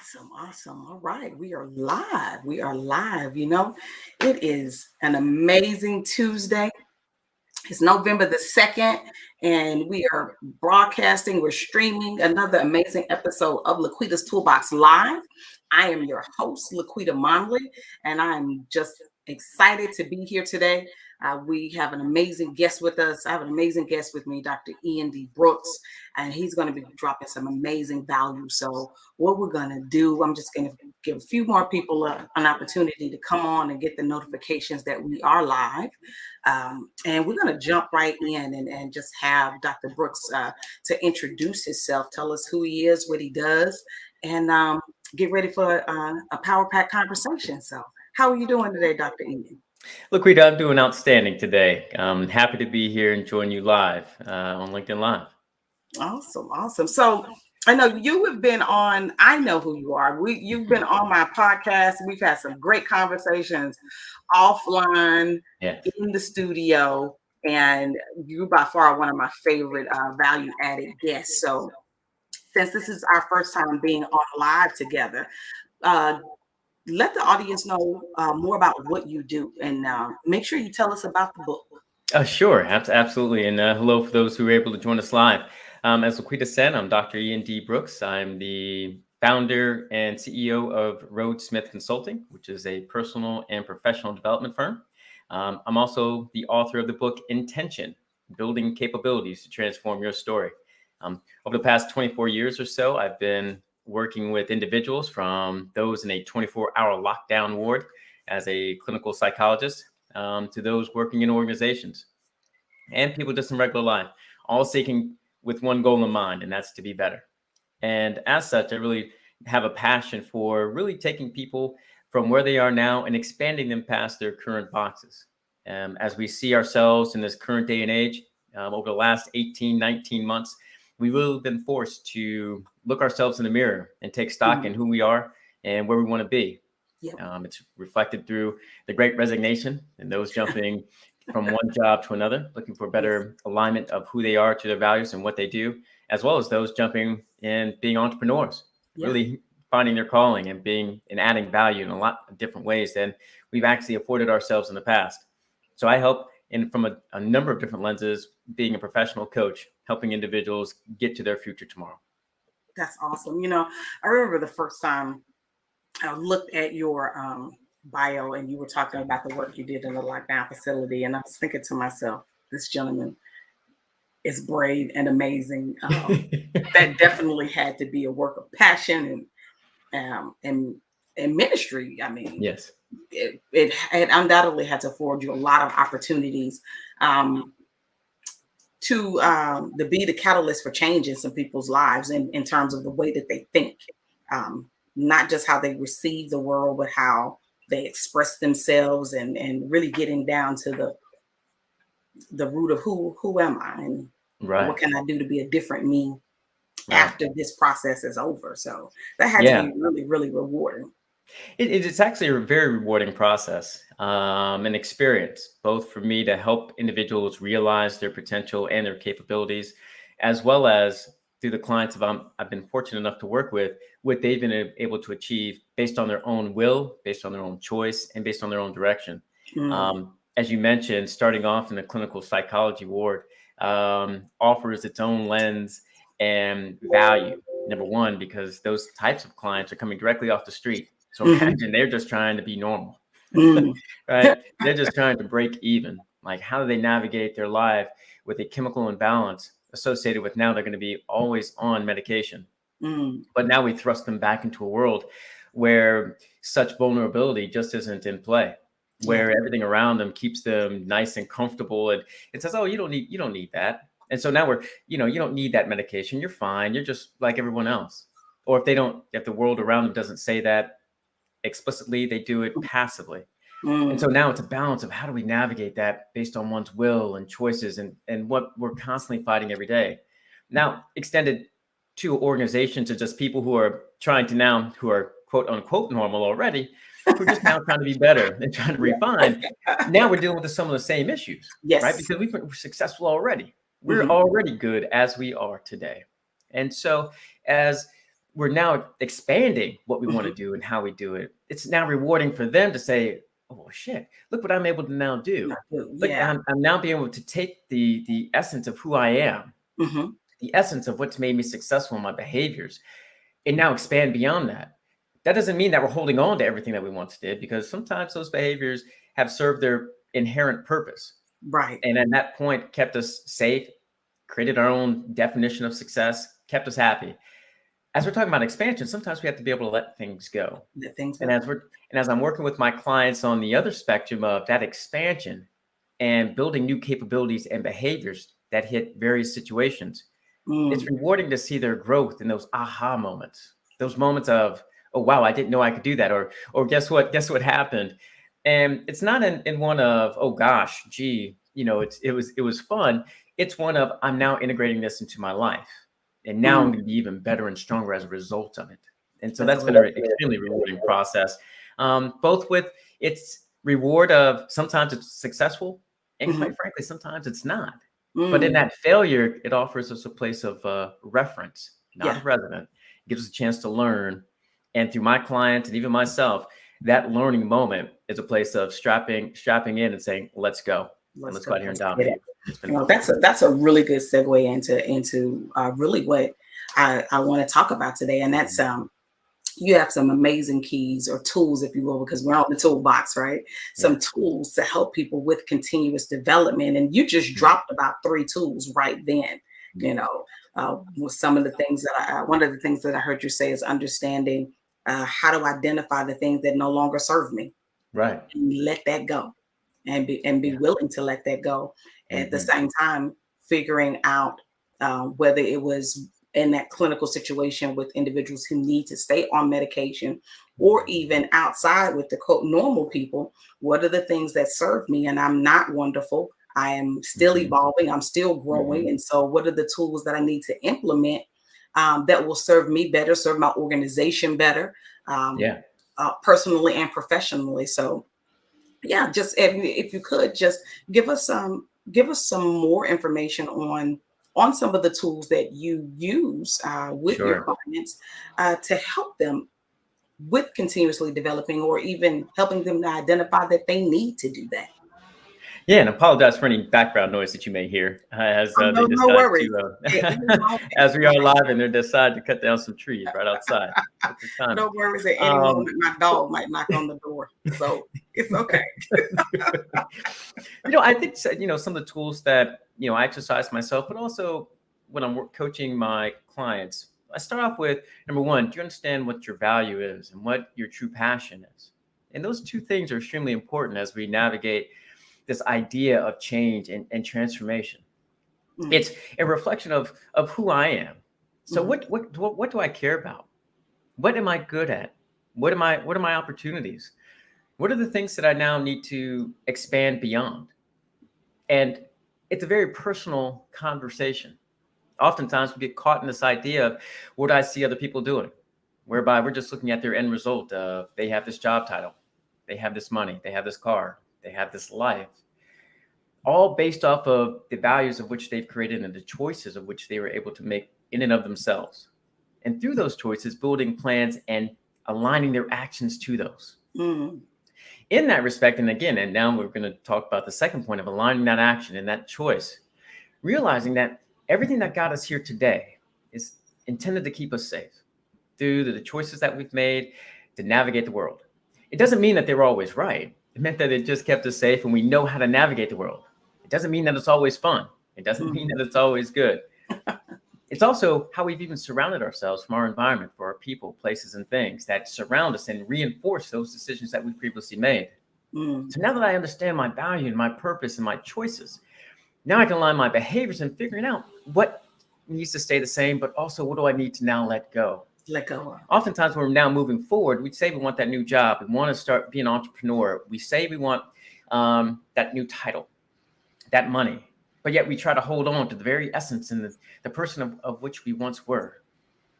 Awesome, awesome. All right, we are live. We are live. It is an amazing Tuesday. It's November the 2nd, and we are broadcasting, we're streaming another amazing episode of Laquita's Toolbox Live. I am your host, Laquita Monley, and I'm just excited to be here today. We have an amazing guest with us. I have an amazing guest with me, Dr. Ian D. Brooks, and he's going to be dropping some amazing value. So what we're going to do, I'm just going to give a few more people an opportunity to come on and get the notifications that we are live. And we're going to jump right in and just have Dr. Brooks to introduce himself, tell us who he is, what he does, and get ready for a Power Pack conversation. So how are you doing today, Dr. Ian? Look, Rita, I'm doing outstanding today. I'm happy to be here and join you live on LinkedIn Live. Awesome. So I know you have been on, I know who you are. You've been on my podcast. We've had some great conversations offline, in the studio, and you're by far one of my favorite value-added guests. So since this is our first time being on live together, let the audience know more about what you do, and make sure you tell us about the book. Sure, absolutely. And hello for those who are able to join us live. As Laquita said, I'm Dr. Ian D. Brooks. I'm the founder and CEO of Rhodes Smith Consulting, which is a personal and professional development firm. I'm also the author of the book Intention, Building Capabilities to Transform Your Story. Over the past 24 years or so, I've been working with individuals, from those in a 24-hour lockdown ward as a clinical psychologist to those working in organizations and people just in regular life, all seeking with one goal in mind, and that's to be better. And as such, I really have a passion for really taking people from where they are now and expanding them past their current boxes. As we see ourselves in this current day and age, over the last 18, 19 months, we've really been forced to look ourselves in the mirror and take stock in who we are and where we want to be. Yep. It's reflected through the Great Resignation and those jumping from one job to another, looking for better alignment of who they are to their values and what they do, as well as those jumping and being entrepreneurs, really finding their calling and being and adding value in a lot of different ways than we've actually afforded ourselves in the past. So I help from a number of different lenses, being a professional coach, helping individuals get to their future tomorrow. That's awesome. I remember the first time I looked at your bio and you were talking about the work you did in the lockdown facility, and I was thinking to myself, this gentleman is brave and amazing. That definitely had to be a work of passion and ministry. I mean, yes, it undoubtedly had to afford you a lot of opportunities to be the catalyst for change in some people's lives in terms of the way that they think. Not just how they receive the world, but how they express themselves, and really getting down to the root of who am I, and what can I do to be a different me after this process is over. So that had to be really, really rewarding. It's actually a very rewarding process, an experience, both for me to help individuals realize their potential and their capabilities, as well as through the clients I've been fortunate enough to work with, what they've been able to achieve based on their own will, based on their own choice, and based on their own direction. As you mentioned, starting off in the clinical psychology ward offers its own lens and value. Number one, because those types of clients are coming directly off the street. So imagine they're just trying to be normal, right? They're just trying to break even. Like, how do they navigate their life with a chemical imbalance associated with now they're going to be always on medication? But now we thrust them back into a world where such vulnerability just isn't in play, where everything around them keeps them nice and comfortable. And it says, oh, you don't need that. And so now you don't need that medication. You're fine. You're just like everyone else. Or if the world around them doesn't say that explicitly, they do it passively. And so now it's a balance of how do we navigate that based on one's will and choices and what we're constantly fighting every day. Now, extended to organizations and just people who are who are quote unquote normal already, who are just now trying to be better and trying to refine. Now we're dealing with some of the same issues, right? Because we're successful already. We're already good as we are today. And so as we're now expanding what we want to do and how we do it. It's now rewarding for them to say, oh shit, look what I'm able to now do. Look, Yeah. I'm now being able to take the essence of who I am, Mm-hmm. the essence of what's made me successful in my behaviors, and now expand beyond that. That doesn't mean that we're holding on to everything that we once did, because sometimes those behaviors have served their inherent purpose. Right. And at that point, kept us safe, created our own definition of success, kept us happy. As we're talking about expansion, sometimes we have to be able to let things go. Let things And go. as I'm working with my clients on the other spectrum of that expansion and building new capabilities and behaviors that hit various situations, it's rewarding to see their growth in those aha moments, those moments of, oh wow, I didn't know I could do that, or guess what happened. And it's not in one of, oh gosh, gee, it was fun. It's one of, I'm now integrating this into my life, and now I'm going to be even better and stronger as a result of it. And so that's been an extremely rewarding process, both with its reward of sometimes it's successful, and quite frankly, sometimes it's not. But in that failure, it offers us a place of reference, not a resident. It gives us a chance to learn. And through my clients and even myself, that learning moment is a place of strapping in and saying, let's go. Let's go out here and dominate. That's a really good segue into really what I want to talk about today. And that's you have some amazing keys or tools, if you will, because we're on the toolbox, right? Some tools to help people with continuous development. And you just dropped about 3 tools right then, with some of the things that one of the things that I heard you say is understanding how to identify the things that no longer serve me. Right. And let that go and be willing to let that go. At the same time, figuring out whether it was in that clinical situation with individuals who need to stay on medication, or even outside with the quote normal people, what are the things that serve me? And I'm not wonderful. I am still evolving. I'm still growing. And so what are the tools that I need to implement that will serve me better, serve my organization better, personally and professionally? So yeah, just if you could just give us some more information on some of the tools that you use with your clients to help them with continuously developing, or even helping them to identify that they need to do that. Yeah, and apologize for any background noise that you may hear as they No decide worries. to, as we are live and they decide to cut down some trees right outside. No worries. At any moment, my dog might knock on the door, so it's okay. I think some of the tools that I exercise myself, but also when I'm coaching my clients, I start off with number one: do you understand what your value is and what your true passion is? And those 2 things are extremely important as we navigate this idea of change and transformation. It's a reflection of who I am. So what do I care about? What am I good at? What are my opportunities? What are the things that I now need to expand beyond? And it's a very personal conversation. Oftentimes we get caught in this idea of what I see other people doing, whereby we're just looking at their end result of they have this job title, they have this money, they have this car, they have this life, all based off of the values of which they've created and the choices of which they were able to make in and of themselves. And through those choices, building plans and aligning their actions to those. In that respect, and now we're going to talk about the second point of aligning that action and that choice, realizing that everything that got us here today is intended to keep us safe through the choices that we've made to navigate the world. It doesn't mean that they were always right. It meant that it just kept us safe and we know how to navigate the world. It doesn't mean that it's always fun. It doesn't mean that it's always good. It's also how we've even surrounded ourselves from our environment, for our people, places, and things that surround us and reinforce those decisions that we previously made. So now that I understand my value and my purpose and my choices, now I can align my behaviors and figuring out what needs to stay the same, but also what do I need to now let go? Let go. Oftentimes when we're now moving forward, we say we want that new job. We want to start being an entrepreneur. We say we want that new title, that money. But yet we try to hold on to the very essence and the person of which we once were.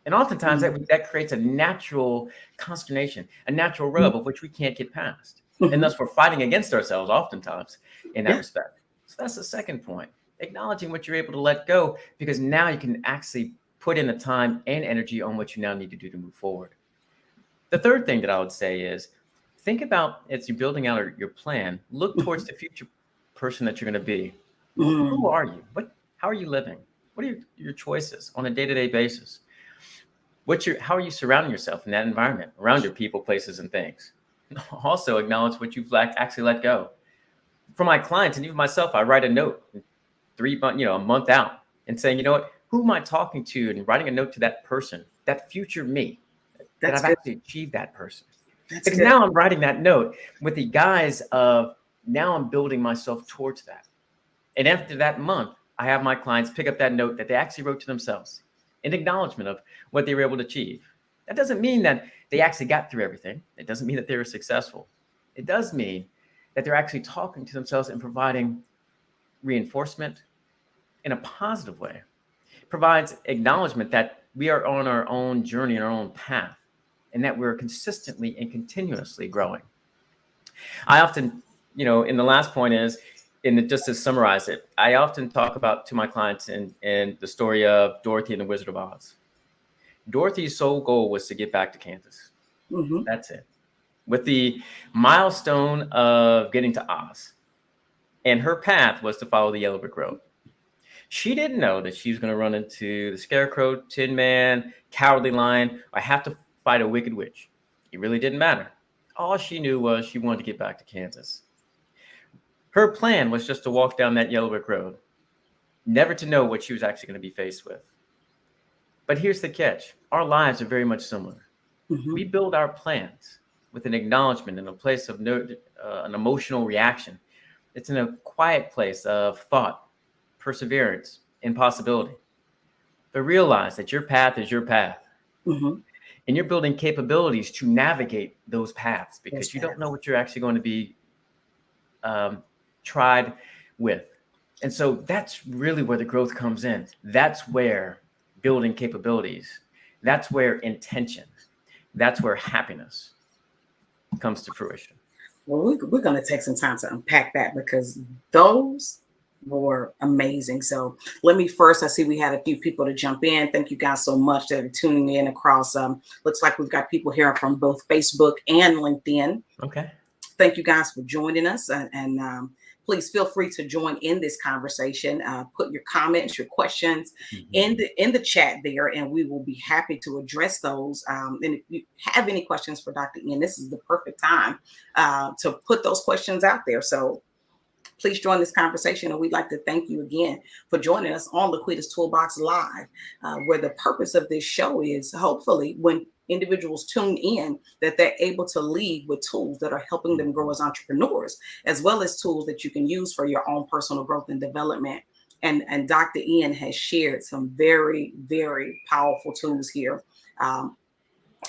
And oftentimes that creates a natural consternation, a natural rub of which we can't get past. And thus we're fighting against ourselves oftentimes in that respect. So that's the second point, acknowledging what you're able to let go, because now you can actually put in the time and energy on what you now need to do to move forward. The third thing that I would say is think about, as you're building out your plan, look towards the future person that you're going to be. Who are you? How are you living? What are your choices on a day-to-day basis? How are you surrounding yourself in that environment, around your people, places, and things? Also acknowledge what you've actually let go. For my clients and even myself, I write a note a month out and saying, you know what, who am I talking to? And writing a note to that person, that future me, that I've actually achieved that person. Because now I'm writing that note with the guise of now I'm building myself towards that. And after that month, I have my clients pick up that note that they actually wrote to themselves in acknowledgement of what they were able to achieve. That doesn't mean that they actually got through everything. It doesn't mean that they were successful. It does mean that they're actually talking to themselves and providing reinforcement in a positive way. It provides acknowledgement that we are on our own journey and our own path, and that we're consistently and continuously growing. I often, in the last point is, just to summarize it, I often talk about to my clients in the story of Dorothy and the Wizard of Oz. Dorothy's sole goal was to get back to Kansas. Mm-hmm. That's it. With the milestone of getting to Oz. And her path was to follow the Yellow Brick Road. She didn't know that she was going to run into the Scarecrow, Tin Man, Cowardly Lion. I have to fight a Wicked Witch. It really didn't matter. All she knew was she wanted to get back to Kansas. Her plan was just to walk down that Yellow Brick Road, never to know what she was actually going to be faced with. But here's the catch. Our lives are very much similar. Mm-hmm. We build our plans with an acknowledgement in a place of an emotional reaction. It's in a quiet place of thought, perseverance, and possibility. But realize that your path is your path. Mm-hmm. And you're building capabilities to navigate those paths because you don't know what you're actually going to be tried with. And so that's really where the growth comes in. That's where building capabilities, that's where intention, that's where happiness comes to fruition. Well, we're going to take some time to unpack that because those were amazing. So let me first, I see we had a few people to jump in. Thank you guys so much that are tuning in across. Looks like we've got people here from both Facebook and LinkedIn. Okay. Thank you guys for joining us. And please feel free to join in this conversation. Put your comments, your questions in the chat there, and we will be happy to address those. And if you have any questions for Dr. Ian, this is the perfect time to put those questions out there. So please join this conversation. And we'd like to thank you again for joining us on Laquita's Toolbox Live, where the purpose of this show is hopefully when individuals tune in that they're able to lead with tools that are helping them grow as entrepreneurs, as well as tools that you can use for your own personal growth and development. And Dr. Ian has shared some very, very powerful tools here. And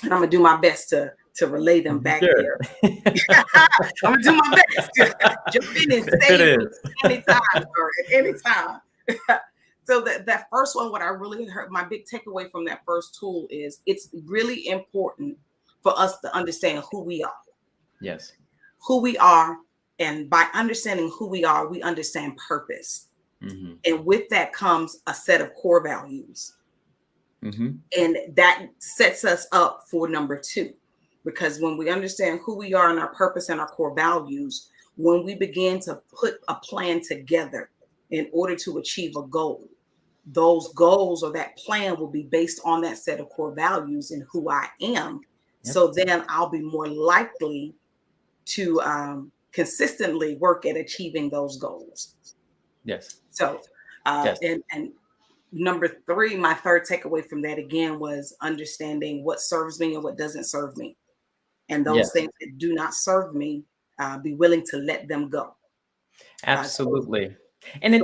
I'm going to do my best to relay them back here. I'm going to do my best to jump in and stay anytime. So that first one, what I really heard, my big takeaway from that first tool is it's really important for us to understand who we are. Yes. Who we are. And by understanding who we are, we understand purpose. Mm-hmm. And with that comes a set of core values. Mm-hmm. And that sets us up for number 2. Because when we understand who we are and our purpose and our core values, when we begin to put a plan together in order to achieve a goal, those goals or that plan will be based on that set of core values and who I am. Yep. So then I'll be more likely to consistently work at achieving those goals. Yes. So, yes. And number 3, my third takeaway from that again was understanding what serves me and what doesn't serve me. And those things that do not serve me, be willing to let them go. Absolutely. And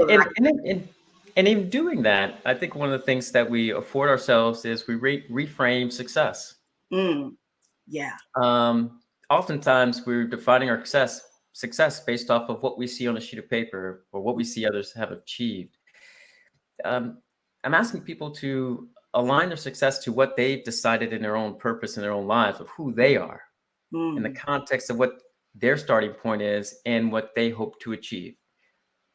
in doing that, I think one of the things that we afford ourselves is we reframe success. Yeah. Oftentimes we're defining our success based off of what we see on a sheet of paper or what we see others have achieved. I'm asking people to align their success to what they've decided in their own purpose in their own lives of who they are in the context of what their starting point is and what they hope to achieve.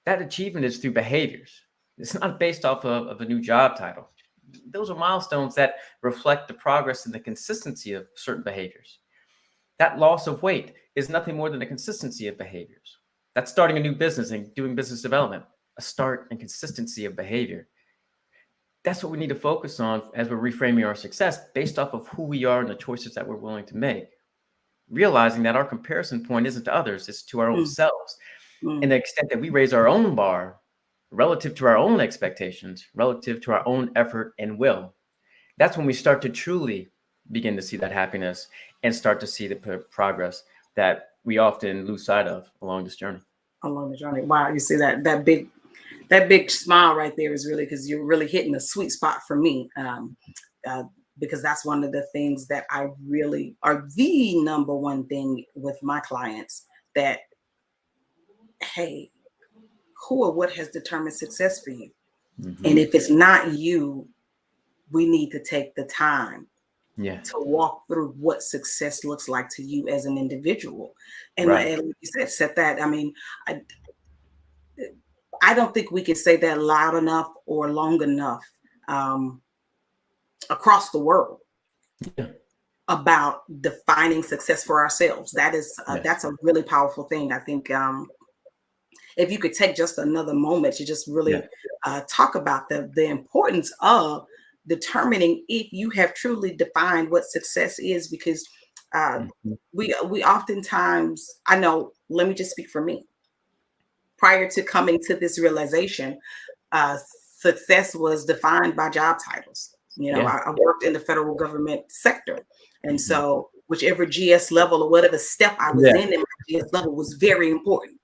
That achievement is through behaviors. It's not based off of a new job title. those are milestones that reflect the progress and the consistency of certain behaviors. That loss of weight is nothing more than a consistency of behaviors. That's starting a new business and doing business development, a start and consistency of behavior. That's what we need to focus on as we're reframing our success based off of who we are and the choices that we're willing to make. Realizing that our comparison point isn't to others, it's to our own selves. And the extent that we raise our own bar relative to our own expectations, relative to our own effort and will, that's when we start to truly begin to see that happiness and start to see the progress that we often lose sight of along this journey. Along the journey. Wow, you see that big smile right there is really because you're really hitting a sweet spot for me. Because that's one of the things that I really are the number one thing with my clients, that, hey, who or what has determined success for you? And if it's not you, we need to take the time to walk through what success looks like to you as an individual. And, and like you said, set that. I mean, I don't think we can say that loud enough or long enough across the world about defining success for ourselves. That is that's a really powerful thing. I think if you could take just another moment to just really talk about the importance of determining if you have truly defined what success is, because we oftentimes, I know, let me just speak for me. Prior to coming to this realization, success was defined by job titles. You know, I worked in the federal government sector. And so whichever GS level or whatever step I was in my GS level was very important.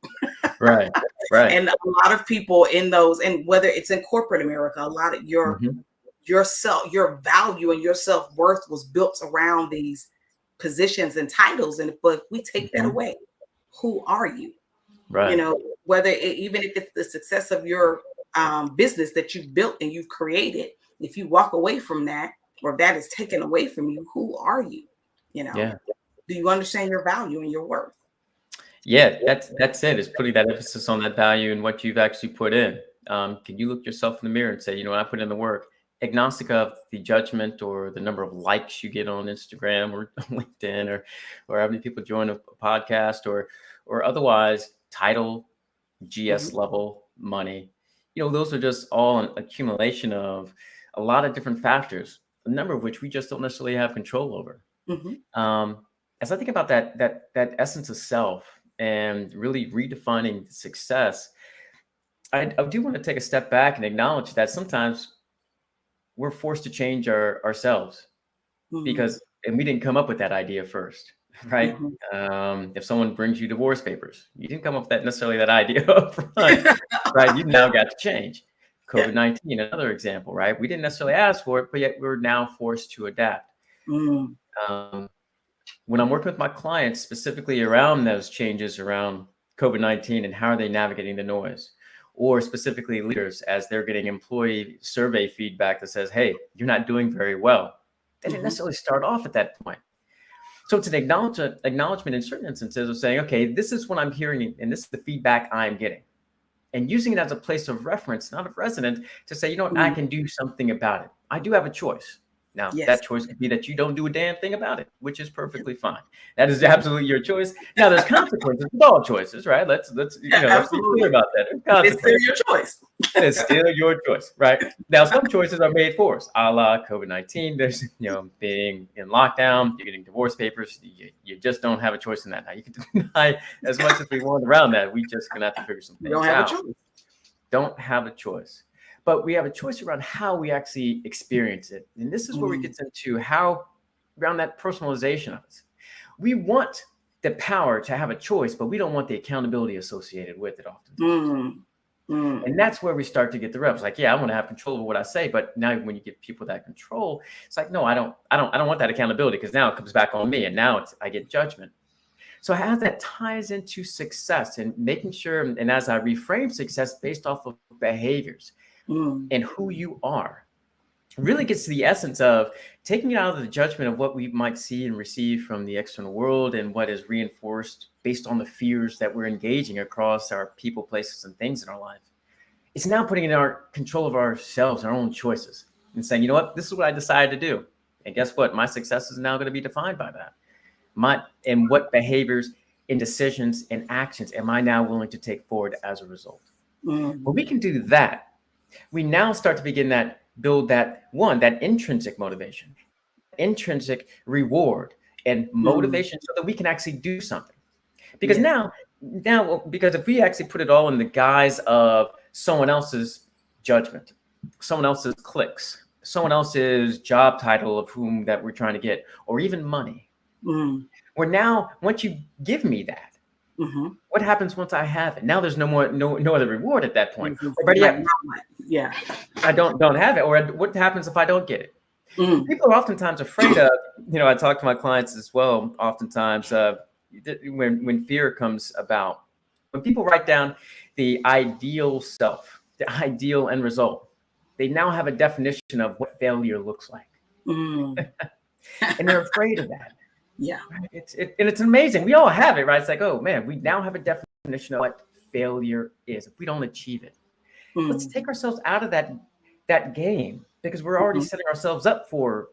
Right. And a lot of people in those, and whether it's in corporate America, a lot of your value and your self-worth was built around these positions and titles. And but if we take that away, who are you? Right. You know, whether even if it's the success of your business that you've built and you've created, if you walk away from that, or that is taken away from you, who are you? You know, do you understand your value and your worth? Yeah, that's it. Is putting that emphasis on that value and what you've actually put in. Can you look yourself in the mirror and say, you know, I put in the work, agnostic of the judgment or the number of likes you get on Instagram or LinkedIn, or how many people join a podcast or otherwise, title, GS level, money. You know, those are just all an accumulation of a lot of different factors, a number of which we just don't necessarily have control over. As I think about that essence of self and really redefining success, I do want to take a step back and acknowledge that sometimes we're forced to change ourselves because, and we didn't come up with that idea first, right? If someone brings you divorce papers, you didn't come up with necessarily that idea up front, right? You now got to change. COVID-19, another example, right? We didn't necessarily ask for it, but yet we're now forced to adapt. When I'm working with my clients specifically around those changes around COVID-19 and how are they navigating the noise, or specifically leaders as they're getting employee survey feedback that says, hey, you're not doing very well. They didn't necessarily start off at that point. So it's an acknowledgement in certain instances of saying, okay, this is what I'm hearing and this is the feedback I'm getting. And using it as a place of reference, not of resident, to say, you know what, I can do something about it. I do have a choice. Now, that choice could be that you don't do a damn thing about it, which is perfectly fine. That is absolutely your choice. Now, there's consequences with all choices, right? Let's be clear about that. It's still your choice. It's still your choice, right? Now, some choices are made for us, a la COVID-19. There's, being in lockdown, you're getting divorce papers. You just don't have a choice in that. Now, you can deny as much as we want around that. We just gonna have to figure some things out. Don't have a choice. But we have a choice around how we actually experience it. And this is where we get into how around that personalization of it. We want the power to have a choice, but we don't want the accountability associated with it often. And that's where we start to get the reps. Like, yeah, I want to have control over what I say, but now when you give people that control, it's like, no, I don't want that accountability because now it comes back on me and now I get judgment. So how that ties into success and making sure, and as I reframe success based off of behaviors, and who you are, really gets to the essence of taking it out of the judgment of what we might see and receive from the external world and what is reinforced based on the fears that we're engaging across our people, places, and things in our life. It's now putting in our control of ourselves, our own choices. and saying, you know what, this is what I decided to do. And guess what? My success is now going to be defined by that. And what behaviors and decisions and actions am I now willing to take forward as a result? When we can do that, we now start to begin build that intrinsic motivation, intrinsic reward and motivation so that we can actually do something. Because because if we actually put it all in the guise of someone else's judgment, someone else's clicks, someone else's job title of whom that we're trying to get, or even money, we're now, once you give me that, what happens once I have it? Now there's no other reward at that point. Or better yet, I don't have it. Or what happens if I don't get it? People are oftentimes afraid of, I talk to my clients as well, oftentimes, when fear comes about, when people write down the ideal self, the ideal end result, they now have a definition of what failure looks like. And they're afraid of that. Yeah. Right? It's amazing. We all have it, right? It's like, oh man, we now have a definition of what failure is if we don't achieve it. Let's take ourselves out of that game, because we're already setting ourselves up for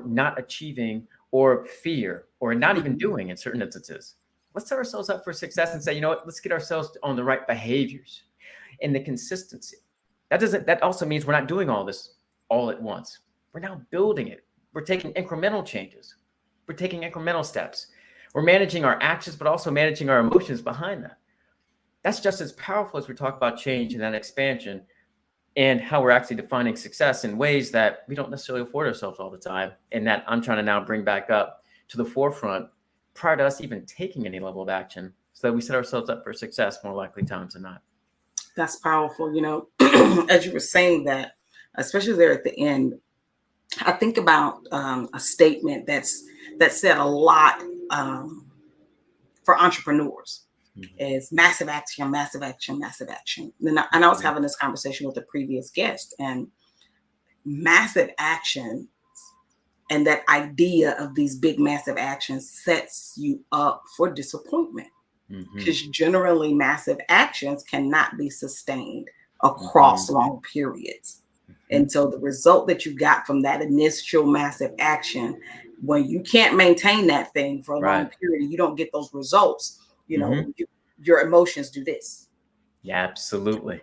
not achieving, or fear, or not even doing in certain instances. Let's set ourselves up for success and say, you know what, let's get ourselves on the right behaviors and the consistency. That also means we're not doing all this all at once. We're now building it. We're taking incremental changes. We're taking incremental steps. We're managing our actions, but also managing our emotions behind that. That's just as powerful as we talk about change and that expansion, and how we're actually defining success in ways that we don't necessarily afford ourselves all the time. And that I'm trying to now bring back up to the forefront prior to us even taking any level of action, so that we set ourselves up for success more likely times than not. That's powerful. As you were saying that, especially there at the end, I think about a statement that said a lot for entrepreneurs. Is massive action, massive action, massive action. And I was having this conversation with a previous guest, and massive action and that idea of these big, massive actions sets you up for disappointment, because generally massive actions cannot be sustained across long periods. And so the result that you got from that initial massive action, when you can't maintain that thing for a long period, you don't get those results. Your emotions do this. Yeah, absolutely.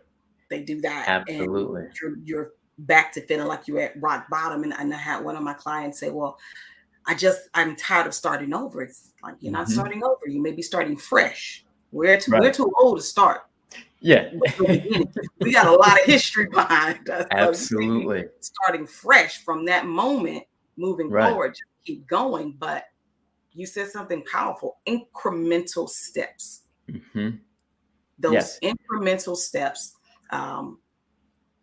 They do that. Absolutely. And you're back to feeling like you're at rock bottom. And I had one of my clients say, well, I'm tired of starting over. It's like, you're not starting over. You may be starting fresh. We're too old to start. Yeah. We got a lot of history behind us. Absolutely. Starting fresh from that moment, moving forward, just keep going. But you said something powerful: incremental steps. Those incremental steps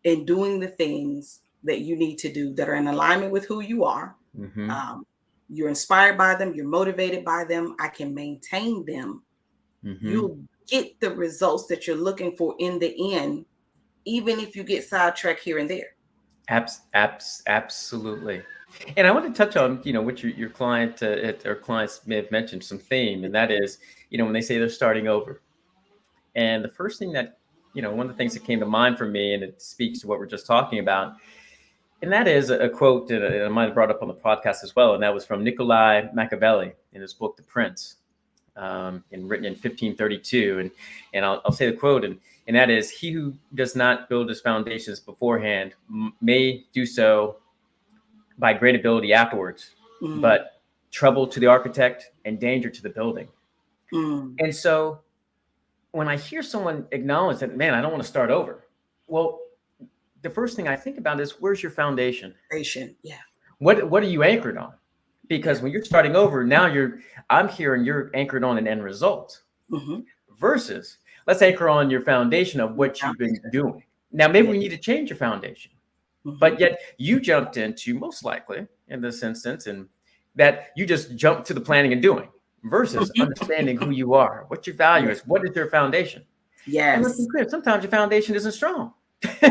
in doing the things that you need to do that are in alignment with who you are. You're inspired by them. You're motivated by them. I can maintain them. You'll get the results that you're looking for in the end, even if you get sidetracked here and there. Absolutely. And I want to touch on, what your client or clients may have mentioned some theme, and that is, when they say they're starting over. And the first thing that, one of the things that came to mind for me, and it speaks to what we're just talking about, and that is a quote that I might have brought up on the podcast as well, and that was from Niccolo Machiavelli in his book, The Prince, and written in 1532. And I'll say the quote, and that is, "He who does not build his foundations beforehand may do so by great ability afterwards, but trouble to the architect and danger to the building." And so when I hear someone acknowledge that, man, I don't want to start over. Well, the first thing I think about is, where's your foundation? Yeah. What are you anchored on? Because when you're starting over, now I'm hearing you're anchored on an end result, versus let's anchor on your foundation of what you've been doing. Now, maybe we need to change your foundation, but yet you jumped into, most likely in this instance, and that you just jumped to the planning and doing, versus understanding who you are, what your value is, what is your foundation. And let's be clear, sometimes your foundation isn't strong. We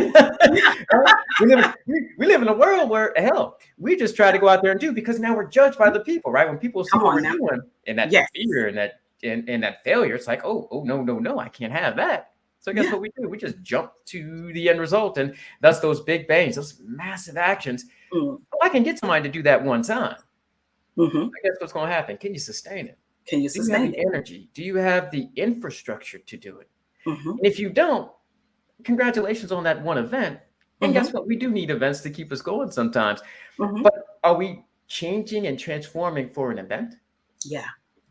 live in a world where, hell, we just try to go out there and do, because now we're judged by the people, right? When people see what we're doing, and that fear and that failure, it's like, oh, no, I can't have that. So guess Yeah. what we do? We just jump to the end result. And that's those big bangs, those massive actions. Mm. Oh, I can get somebody to do that one time. Hmm. I guess what's going to happen? Can you sustain it? Can you Do you have sustain the it? energy? Do you have the infrastructure to do it? Hmm. And if you don't, congratulations on that one event. And Hmm. guess what? We do need events to keep us going sometimes. Hmm. But are we changing and transforming for an event? Yeah.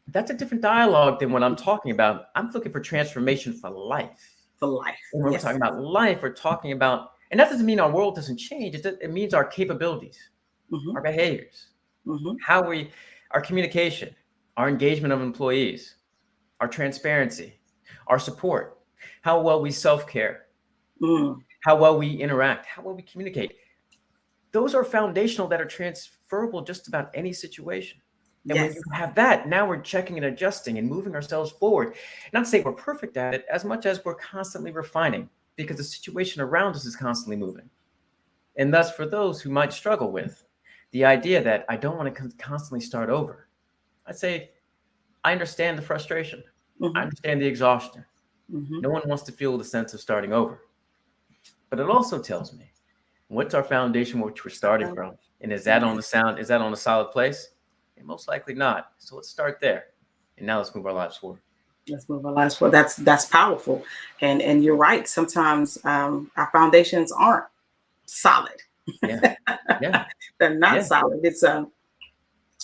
That's a different dialogue than what I'm talking about. I'm looking for transformation for life. For life. And when we're Yes. talking about life, we're talking about, and that doesn't mean our world doesn't change. It means our capabilities, Hmm. our behaviors, Hmm. our communication, our engagement of employees, our transparency, our support, how well we self-care, Mm. how well we interact, how well we communicate. Those are foundational that are transferable just about any situation. And when Yes. you have that, now we're checking and adjusting and moving ourselves forward. Not to say we're perfect at it, as much as we're constantly refining because the situation around us is constantly moving. And thus, for those who might struggle with the idea that I don't want to constantly start over, I'd say I understand the frustration. I Hmm. understand the exhaustion. Hmm. No one wants to feel the sense of starting over. But it also tells me what's our foundation, which we're starting from, and is that on Yeah. the sound? Is that on a solid place? And most likely not. So let's start there, and now let's move our lives forward. Let's move our lives forward. That's powerful, and you're right. Sometimes our foundations aren't solid. Yeah, yeah, They're not yeah. solid. It's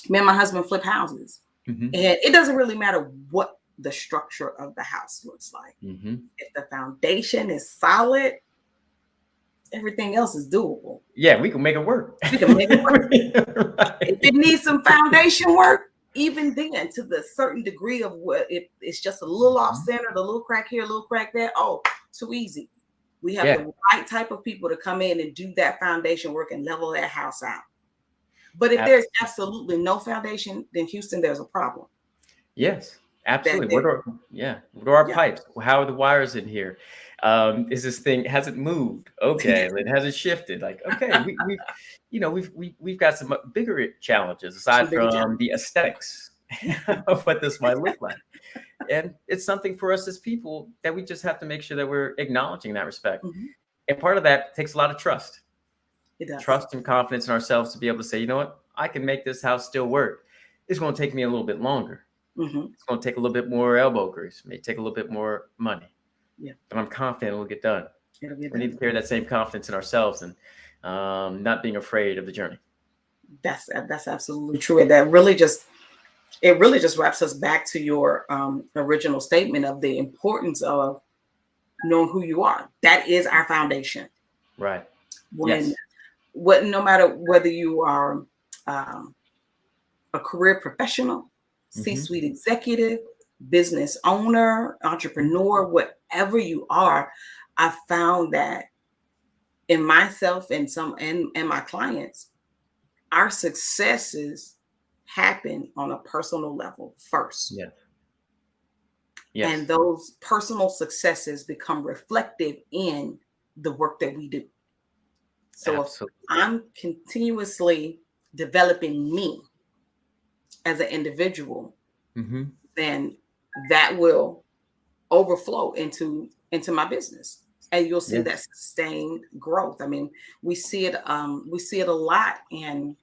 me and my husband flip houses, Mm-hmm. and it doesn't really matter what the structure of the house looks like. Mm-hmm. If the foundation is solid, everything else is doable. Yeah, we can make it work. We can make it work. If Right. it needs some foundation work, even then, to the certain degree of what it's just a little off Mhm. center, the little crack here, a little crack there. Oh, too easy. We have Yeah, the right type of people to come in and do that foundation work and level that house out. But if there's absolutely. absolutely no foundation, then Houston, there's a problem. Yes, That absolutely. there, What are our yeah, pipes? How are the wires in here? Is this thing has it moved? Okay, it has it shifted? Like, okay, we've got some bigger challenges aside some bigger from the challenges. aesthetics of what this might look like. And it's something for us as people that we just have to make sure that we're acknowledging that respect. Mhm. And part of that takes a lot of It does. trust and confidence in ourselves to be able to say, you know what, I can make this house still work. It's going to take me a little bit longer. Hmm. It's going to take a little bit more elbow grease, may take a little bit more money, Yeah, but I'm confident it will get done. it'll get We need to done. carry that same confidence in ourselves and not being afraid of the journey. That's absolutely true. And that really just it really just wraps us back to your original statement of the importance of knowing who you are. That is our foundation. Right. When Yes. what no matter whether you are um, a career professional, Hmm. C-suite executive, business owner, entrepreneur, whatever you are, I found that in myself and and my clients, our successes happen on a personal level first. Yes. And Yes. those personal successes become reflective in the work that we do. So if Absolutely. I'm continuously developing me as an individual, Hmm. then that will overflow into my business. And you'll see that Yes. sustained growth. I mean, we see it a lot in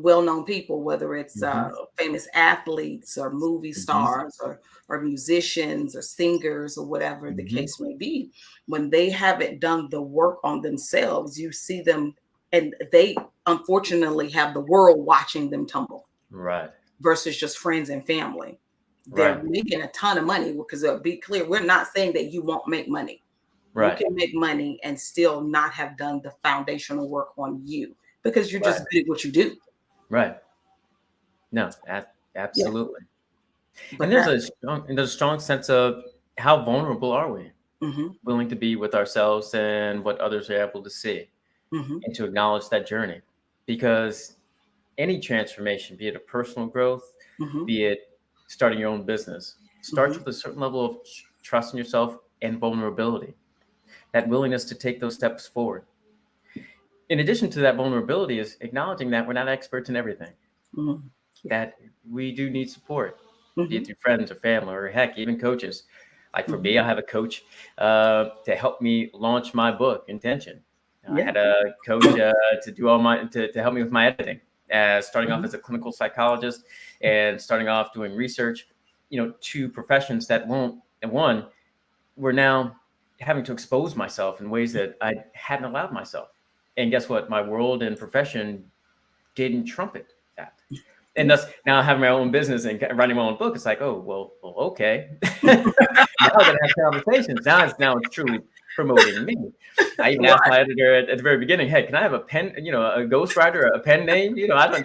well-known people, whether it's Hmm. famous athletes or movie Hmm. stars or musicians or singers or whatever the Hmm. case may be. When they haven't done the work on themselves, you see them, and they unfortunately have the world watching them tumble Right. versus just friends and family. They're Right. making a ton of money because be clear, we're not saying that you won't make money. You Right. can make money and still not have done the foundational work on you because you're Right. just good at what you do. Right. No, Yeah. absolutely. And But that there's a strong sense of how vulnerable are we, mhm, willing to be with ourselves and what others are able to see, mhm, and to acknowledge that journey. Because any transformation, be it a personal growth, mhm, be it starting your own business, starts mhm, with a certain level of trust in yourself and vulnerability, that willingness to take those steps forward. In addition to that vulnerability is acknowledging that we're not experts in everything, mhm. Yeah. that we do need support, be it Mhm, through friends or family or heck, even coaches. Like for me, I have a coach to help me launch my book, Intention. I had a coach to do to help me with my editing. Starting off as a clinical psychologist and starting off doing research, two professions that were now having to expose myself in ways that I hadn't allowed myself. And guess what? My world and profession didn't trumpet that. And thus now having my own business and writing my own book, it's like, oh, well, okay. Now that I have conversations, now it's truly promoting me. I even asked my editor at the very beginning, hey, can I have a pen, a ghostwriter, a pen name? I don't,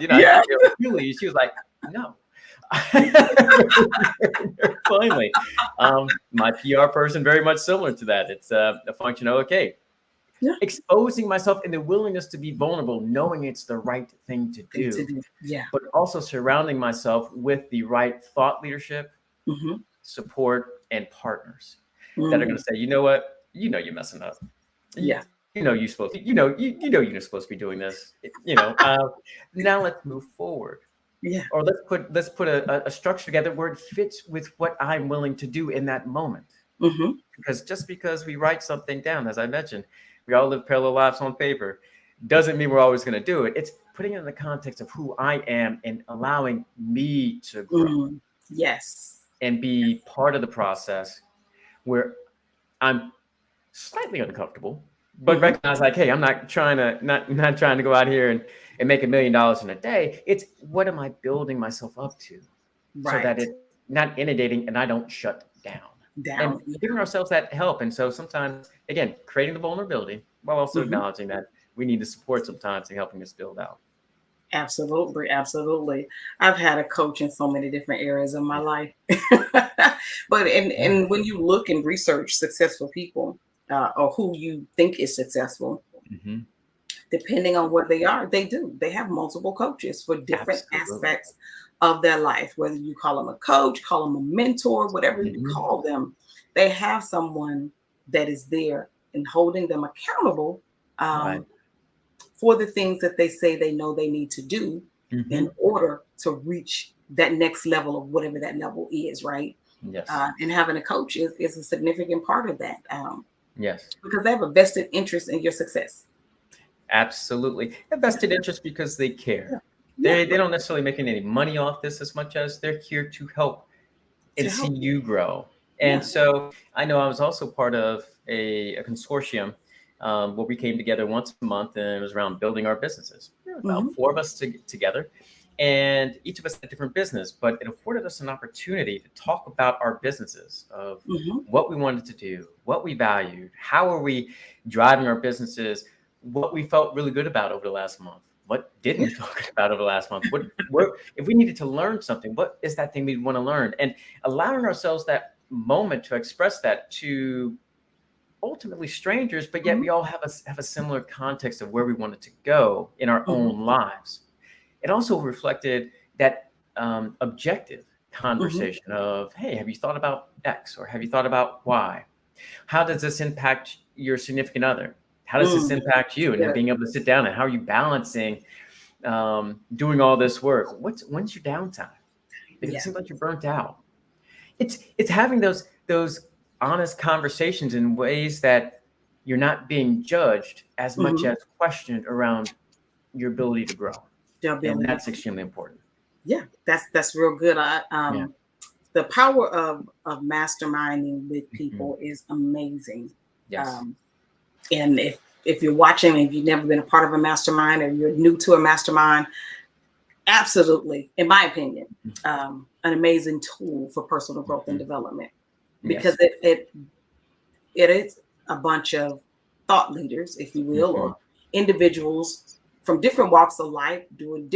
Julie. She was like, no. Finally, my PR person, very much similar to that. It's a function of, okay, exposing myself and the willingness to be vulnerable, knowing it's the right thing to do. But also surrounding myself with the right thought leadership, support, and partners that are going to say, you know what, you're messing up. You're supposed to, you're supposed to be doing this. Now let's move forward. Or let's put a structure together where it fits with what I'm willing to do in that moment. Because just because we write something down, as I mentioned, we all live parallel lives on paper, doesn't mean we're always going to do it. It's putting it in the context of who I am and allowing me to grow. And be part of the process where I'm slightly uncomfortable, but recognize like, hey, I'm not trying to go out here and make $1 million in a day. It's what am I building myself up to so that it's not inundating and I don't shut down. And giving ourselves that help. And so sometimes, again, creating the vulnerability while also acknowledging that we need the support sometimes in helping us build out. Absolutely. I've had a coach in so many different areas of my life. But and when you look and research successful people or who you think is successful, depending on what they are, they have multiple coaches for different aspects of their life, whether you call them a coach, call them a mentor, whatever you call them, they have someone that is there and holding them accountable for the things that they say they know they need to do in order to reach that next level of whatever that level is, right? And having a coach is a significant part of that. Because they have a vested interest in your success. Absolutely. A vested interest because they care. They don't necessarily make any money off this as much as they're here to help and see you grow. And so I know I was also part of a consortium where we came together once a month, and it was around building our businesses. About 4 of us together, and each of us had a different business, but it afforded us an opportunity to talk about our businesses, of what we wanted to do, what we valued, how are we driving our businesses, what we felt really good about over the last month, what didn't we feel good about over the last month, what if we needed to learn something, what is that thing we want to learn, and allowing ourselves that moment to express that to ultimately strangers, but yet we all have a similar context of where we wanted to go in our own lives. It also reflected that objective conversation of, hey, have you thought about X, or have you thought about Y? How does this impact your significant other? How does this impact you? And then being able to sit down and how are you balancing doing all this work? When's your downtime? Because it seems like you're burnt out. It's having those honest conversations in ways that you're not being judged as much as questioned around your ability to grow. And that's extremely important. That's real good. The power of masterminding with people is amazing. And if you're watching, if you've never been a part of a mastermind, or you're new to a mastermind, absolutely, in my opinion, an amazing tool for personal growth and development, because it is a bunch of thought leaders, if you will, or individuals from different walks of life doing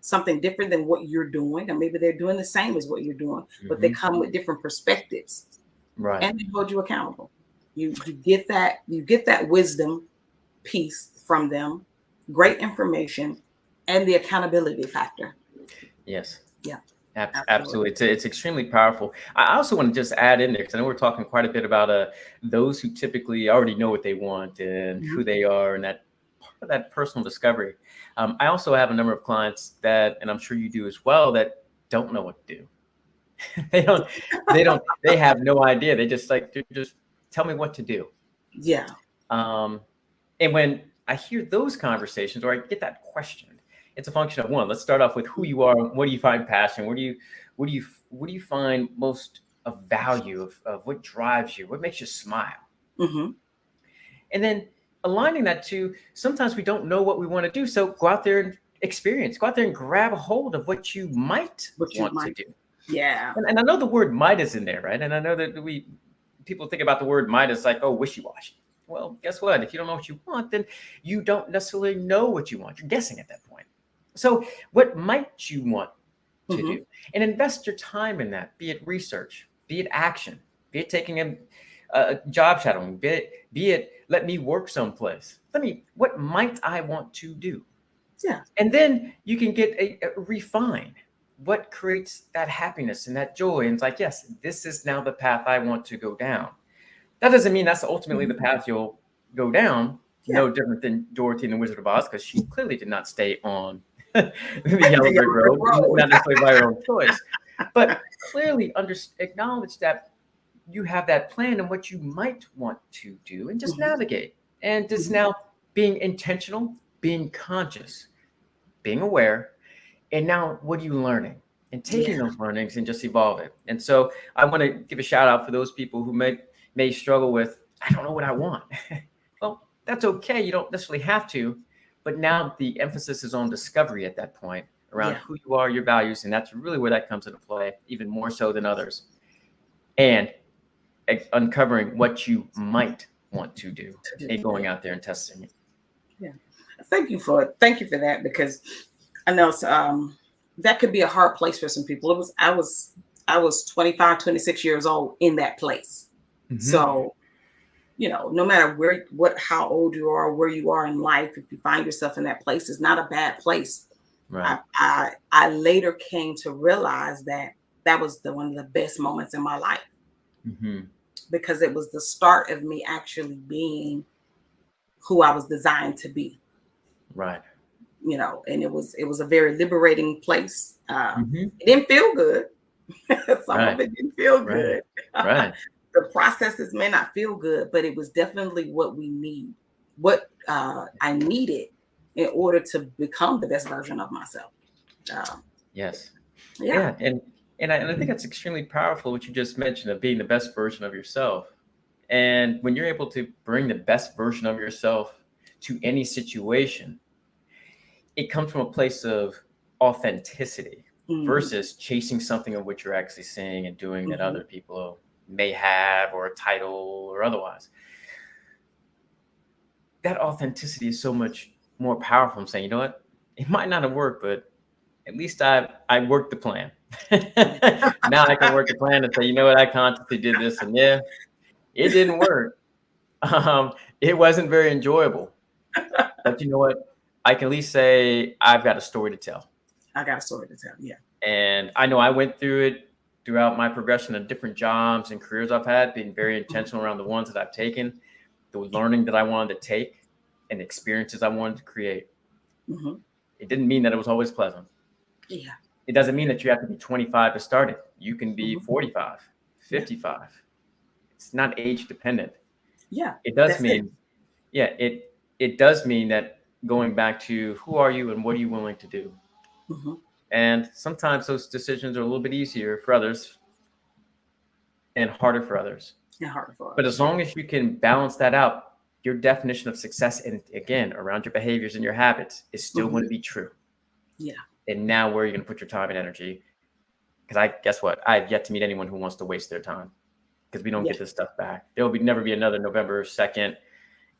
something different than what you're doing, or maybe they're doing the same as what you're doing, but they come with different perspectives, and they hold you accountable. You get that wisdom piece from them, great information, and the accountability factor. Absolutely. It's extremely powerful. I also want to just add in there, because I know we're talking quite a bit about those who typically already know what they want and who they are, and that part of that personal discovery. I also have a number of clients that, and I'm sure you do as well, that don't know what to do. They don't, they have no idea. They just just tell me what to do. Yeah. And when I hear those conversations or I get that question, it's a function of one. Let's start off with who you are. What do you find passion? What do you find most of value of what drives you? What makes you smile? Mm-hmm. And then aligning that to sometimes we don't know what we want to do. So go out there and experience, go out there and grab a hold of what you might want to do. Yeah. And I know the word might is in there, right? And I know that people think about the word might as like, oh, wishy-washy. Well, guess what? If you don't know what you want, then you don't necessarily know what you want. You're guessing at that point. So what might you want to do? And invest your time in that, be it research, be it action, be it taking a job shadowing, be it let me work someplace. What might I want to do? Yeah. And then you can get a refine what creates that happiness and that joy. And it's like, yes, this is now the path I want to go down. That doesn't mean that's ultimately the path you'll go down. Yeah. No different than Dorothy and the Wizard of Oz, because she clearly did not stay on the yellow brick road, not necessarily by her own choice. But clearly acknowledge that you have that plan and what you might want to do, and just navigate. And just now being intentional, being conscious, being aware. And now what are you learning? And taking those learnings and just evolve it. And so I want to give a shout out for those people who may struggle with, I don't know what I want. Well, that's okay. You don't necessarily have to. But now the emphasis is on discovery at that point around who you are, your values. And that's really where that comes into play, even more so than others. And uncovering what you might want to do and going out there and testing it. Yeah. Thank you for that, because I know that could be a hard place for some people. I was 25, 26 years old in that place. So, no matter how old you are, where you are in life, if you find yourself in that place, it's not a bad place. Right. I later came to realize that was one of the best moments in my life, because it was the start of me actually being who I was designed to be. Right. And it was a very liberating place. It didn't feel good. Some of it didn't feel good. Right. The processes may not feel good, but it was definitely what I needed in order to become the best version of myself. Yes. Yeah. And I think that's extremely powerful, what you just mentioned, of being the best version of yourself. And when you're able to bring the best version of yourself to any situation, it comes from a place of authenticity versus chasing something of what you're actually saying and doing that other people may have, or a title or otherwise. That authenticity is so much more powerful. I'm saying, you know what? It might not have worked, but at least I worked the plan. Now I can work the plan and say, you know what? I consciously did this, and it didn't work. It wasn't very enjoyable. But you know what? I can at least say I've got a story to tell. I got a story to tell, yeah. And I know I went through it throughout my progression of different jobs and careers I've had, being very intentional around the ones that I've taken, the learning that I wanted to take, and the experiences I wanted to create. It didn't mean that it was always pleasant. Yeah. It doesn't mean that you have to be 25 to start it. You can be 45, 55. It's not age dependent. Yeah. It does mean, it does mean that going back to who are you and what are you willing to do? And sometimes those decisions are a little bit easier for others and harder for others. But as long as you can balance that out, your definition of success, and again, around your behaviors and your habits, is still going to be true. Yeah. And now where are you going to put your time and energy? Because guess what? I've yet to meet anyone who wants to waste their time, because we don't get this stuff back. There will never be another November 2nd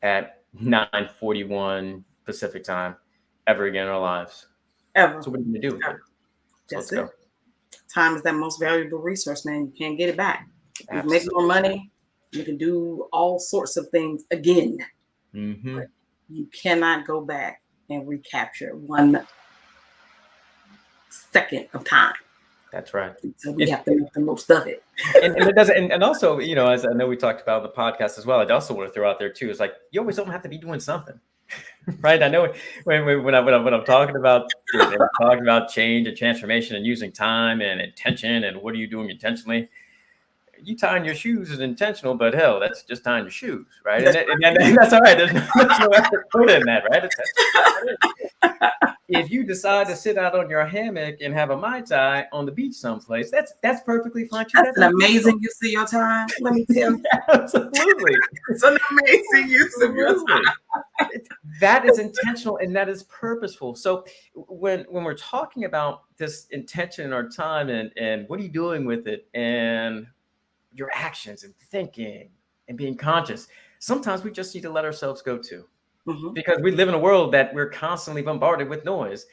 at 9:41 Pacific time ever again in our lives. Ever. So what are you going to do with it? So let's go. Time is that most valuable resource, man. You can't get it back. You can make more money. You can do all sorts of things again. But you cannot go back and recapture 1 second of time. That's right. So we have to make the most of it. and it doesn't. And also, as I know we talked about on the podcast as well, I also want to throw out there too, is like, you always don't have to be doing something. Right. I know when I'm talking about and I'm talking about change and transformation and using time and intention and what are you doing intentionally? You tying your shoes is intentional, but hell, that's just tying your shoes, right? And that's all right. There's no effort put in that, right? That's just what it is. If you decide to sit out on your hammock and have a Mai Tai on the beach someplace, that's perfectly fine too. That's an amazing use of your time. Let me tell you. Absolutely. It's an amazing use of your Absolutely. time. That is intentional and that is purposeful. So when we're talking about this intention in our time and what are you doing with it and your actions and thinking and being conscious, sometimes we just need to let ourselves go too. Because we live in a world that we're constantly bombarded with noise.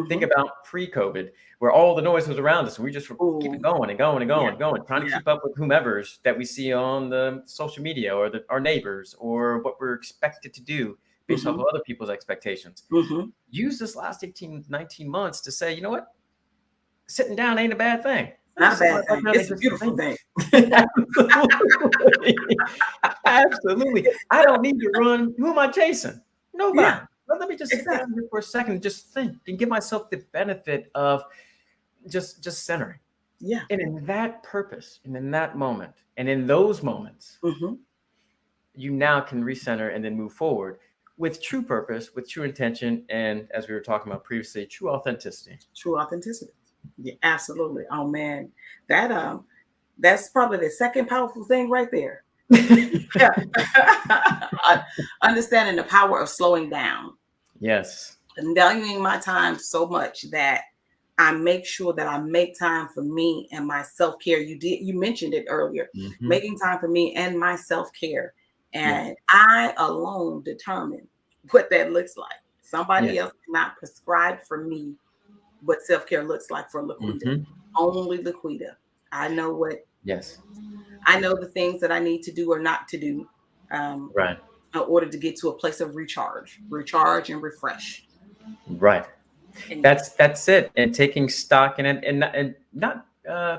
Think about pre-COVID, where all the noise was around us, and we just were keeping going and going and going and going, trying to keep up with whomever's that we see on the social media or our neighbors or what we're expected to do based off of other people's expectations. Use this last 18, 19 months to say, you know what? Sitting down ain't a bad thing. Not a bad thing. It's a beautiful thing. Absolutely. Absolutely. I don't need to run. Who am I chasing? Nobody. Yeah. Well, let me just sit down here for a second and just think and give myself the benefit of just centering. Yeah. And in that purpose and in that moment and in those moments, you now can recenter and then move forward with true purpose, with true intention, and as we were talking about previously, true authenticity. True authenticity. Yeah, absolutely. Oh man, that's probably the second powerful thing right there. Understanding the power of slowing down. Yes. And valuing my time so much that I make sure that I make time for me and my self-care. You mentioned it earlier, making time for me and my self-care. And I alone determine what that looks like. Somebody else cannot prescribe for me what self-care looks like for Laquita. Only Laquita. I know what. Yes. I know the things that I need to do or not to do, right, in order to get to a place of recharge and refresh. Right. And that's it. And taking stock in it and not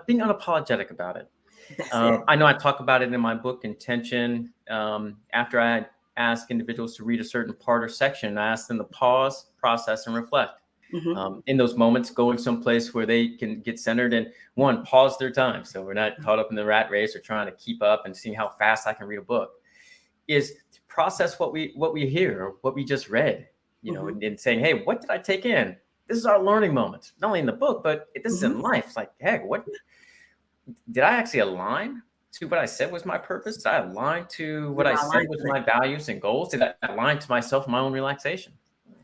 being unapologetic about it. That's it. I know I talk about it in my book, Intention. After I ask individuals to read a certain part or section, I ask them to pause, process, and reflect. In those moments, going someplace where they can get centered and pause their time. So we're not caught up in the rat race or trying to keep up and see how fast I can read a book. Is to process what we hear or what we just read, and saying, hey, what did I take in? This is our learning moment, not only in the book, but this is in life. It's like, heck, what did I actually align to what I said was my purpose? Did I align to what I said was my values and goals? Did I align to myself and my own relaxation?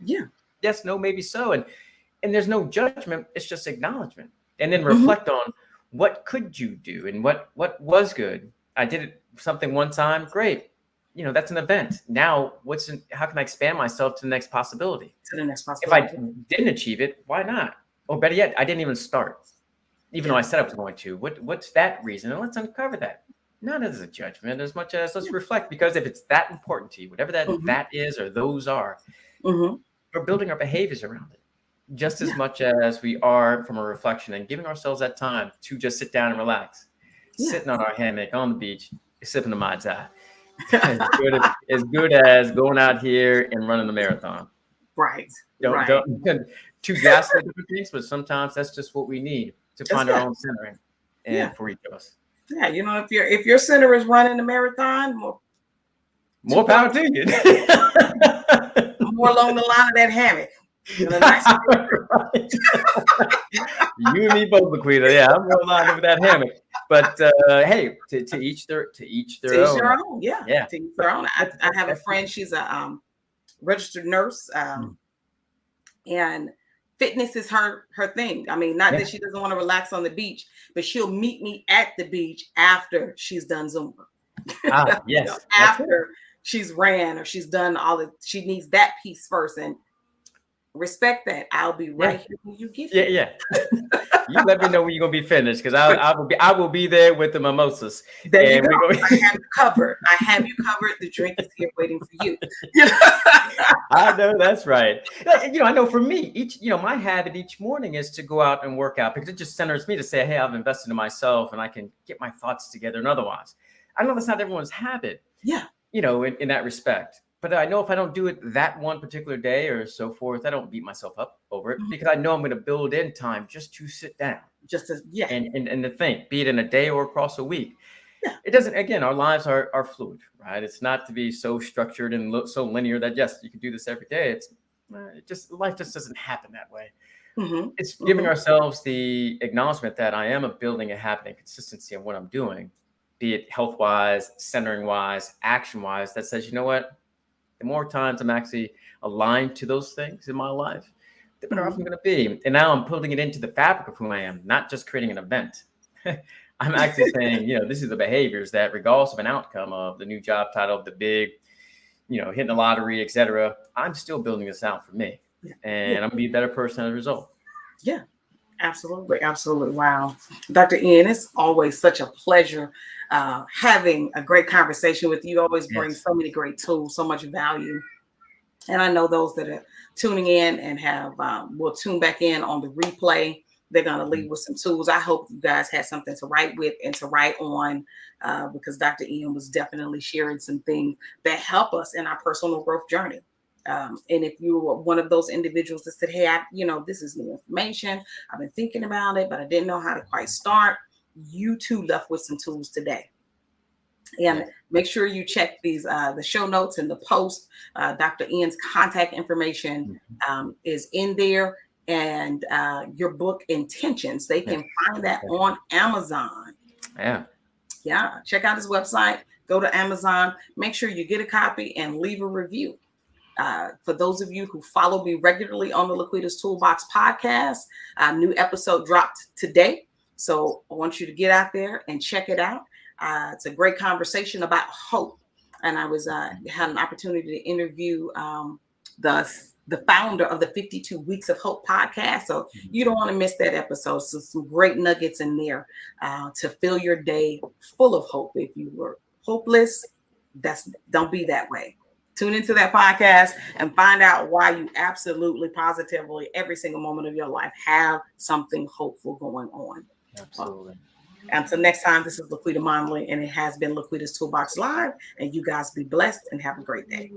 Yeah. Yes, no, maybe so. And there's no judgment. It's just acknowledgement. And then reflect on what could you do and what was good. I did something one time. Great. That's an event. Now how can I expand myself to the next possibility? If I didn't achieve it, why not? Or better yet, I didn't even start, even though I said I was going to. What's that reason? And let's uncover that. Not as a judgment as much as let's reflect, because if it's that important to you, whatever that is or those are, we're building our behaviors around it just as much as we are from a reflection and giving ourselves that time to just sit down and relax, sitting on our hammock on the beach, sipping a Mai Tai. As good as going out here and running a marathon. Right. Don't two drastically different things, but sometimes that's just what we need to find our own centering and for each of us. Yeah, if your center is running a marathon, more power to you. More along the line of that hammock. You and me both, Laquita. Yeah, I'm more aligned with that hammock. But hey, to each their own. Yeah. To each their own. I have a friend. She's a registered nurse, and fitness is her thing. I mean, not that she doesn't want to relax on the beach, but she'll meet me at the beach after she's done Zumba. Yes. After she's ran or she's done she needs that piece first, and respect that. I'll be right here when you get here. Yeah. You let me know when you're gonna be finished, because I will be there with the mimosas. There you go. I have you covered. The drink is here waiting for you. I know that's right. I know for me, my habit each morning is to go out and work out, because it just centers me to say, hey, I've invested in myself and I can get my thoughts together. And otherwise, I know that's not everyone's habit. Yeah. In that respect. but I know if I don't do it that one particular day or so forth, I don't beat myself up over it Mhm. because I know I'm going to build in time just to sit down Just as, yeah, and to think, be it in a day or across a week. yeah. It doesn't, again, our lives are fluid, right? It's not to be so structured and so linear that, yes, you can do this every day. It just, life just doesn't happen that way. Mm-hmm. It's giving Mm-hmm. ourselves the acknowledgement that I am building a habit and consistency on what I'm doing, be it health wise, centering wise, action wise, that says, you know what? The more times I'm actually aligned to those things in my life, the better off Mm-hmm. I'm going to be. And now I'm putting it into the fabric of who I am, not just creating an event. I'm actually saying, this is the behaviors that, regardless of an outcome of the new job title, the big, hitting the lottery, etc., I'm still building this out for me. Yeah. Yeah. And I'm going to be a better person as a result. Yeah. Absolutely. Absolutely. Wow. Dr. Ian, it's always such a pleasure having a great conversation with you. You always bring Yes. so many great tools, so much value. And I know those that are tuning in and will tune back in on the replay. They're going to leave with some tools. I hope you guys had something to write with and to write on because Dr. Ian was definitely sharing some things that help us in our personal growth journey. And if you were one of those individuals that said, hey, this is new information. I've been thinking about it, but I didn't know how to quite start. You too left with some tools today. And make sure you check the show notes and the post. Dr. Ian's contact information is in there, and your book Intentions. They can find that on Amazon. Yeah. Check out his website. Go to Amazon. Make sure you get a copy and leave a review. For those of you who follow me regularly on the Laquita's Toolbox podcast, a new episode dropped today. So I want you to get out there and check it out. It's a great conversation about hope. And I had an opportunity to interview the founder of the 52 Weeks of Hope podcast. So you don't want to miss that episode. So some great nuggets in there to fill your day full of hope. If you were hopeless, don't be that way. Tune into that podcast and find out why you absolutely, positively, every single moment of your life have something hopeful going on. Absolutely. Until next time, this is Laquita Monley, and it has been Laquita's Toolbox Live. And you guys be blessed and have a great day.